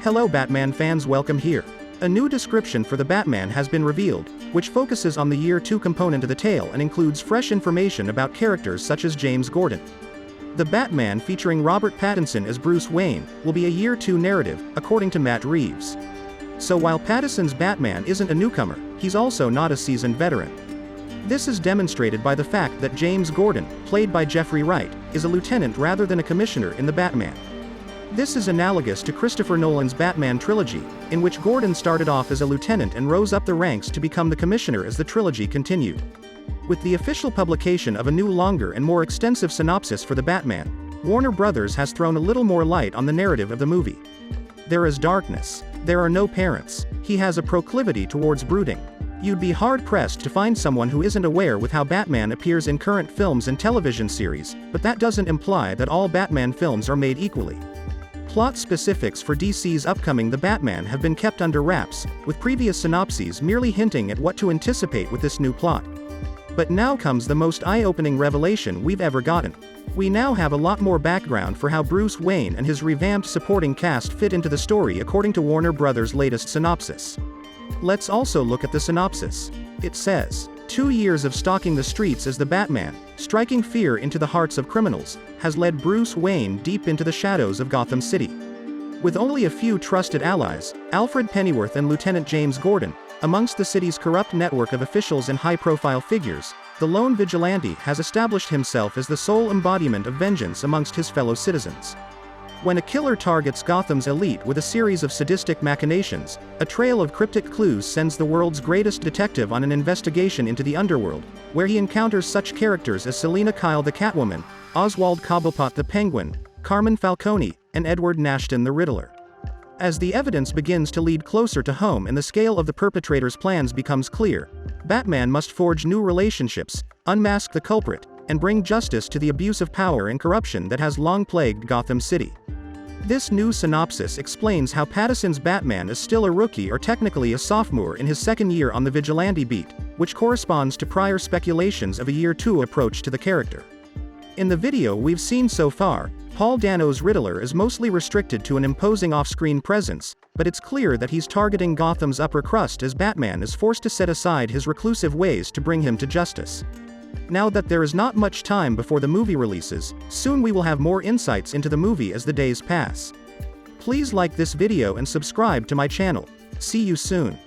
Hello Batman fans, welcome here. A new description for the Batman has been revealed, which focuses on the Year 2 component of the tale and includes fresh information about characters such as James Gordon. The Batman featuring Robert Pattinson as Bruce Wayne will be a Year 2 narrative, according to Matt Reeves. So while Pattinson's Batman isn't a newcomer, he's also not a seasoned veteran. This is demonstrated by the fact that James Gordon, played by Jeffrey Wright, is a lieutenant rather than a commissioner in the Batman. This is analogous to Christopher Nolan's Batman trilogy, in which Gordon started off as a lieutenant and rose up the ranks to become the commissioner as the trilogy continued. With the official publication of a new longer and more extensive synopsis for the Batman, Warner Brothers has thrown a little more light on the narrative of the movie. There is darkness. There are no parents. He has a proclivity towards brooding. You'd be hard-pressed to find someone who isn't aware with how Batman appears in current films and television series, but that doesn't imply that all Batman films are made equally. Plot specifics for DC's upcoming The Batman have been kept under wraps, with previous synopses merely hinting at what to anticipate with this new plot. But now comes the most eye-opening revelation we've ever gotten. We now have a lot more background for how Bruce Wayne and his revamped supporting cast fit into the story according to Warner Brothers' latest synopsis. Let's also look at the synopsis. It says, 2 years of stalking the streets as the Batman, striking fear into the hearts of criminals, has led Bruce Wayne deep into the shadows of Gotham City. With only a few trusted allies, Alfred Pennyworth and Lieutenant James Gordon, amongst the city's corrupt network of officials and high-profile figures, the lone vigilante has established himself as the sole embodiment of vengeance amongst his fellow citizens. When a killer targets Gotham's elite with a series of sadistic machinations, a trail of cryptic clues sends the world's greatest detective on an investigation into the underworld, where he encounters such characters as Selina Kyle the Catwoman, Oswald Cobblepot the Penguin, Carmine Falcone, and Edward Nashton the Riddler. As the evidence begins to lead closer to home and the scale of the perpetrator's plans becomes clear, Batman must forge new relationships, unmask the culprit, and bring justice to the abuse of power and corruption that has long plagued Gotham City. This new synopsis explains how Pattinson's Batman is still a rookie or technically a sophomore in his second year on the vigilante beat, which corresponds to prior speculations of a Year 2 approach to the character. In the video we've seen so far, Paul Dano's Riddler is mostly restricted to an imposing off-screen presence, but it's clear that he's targeting Gotham's upper crust as Batman is forced to set aside his reclusive ways to bring him to justice. Now that there is not much time before the movie releases, soon we will have more insights into the movie as the days pass. Please like this video and subscribe to my channel. See you soon.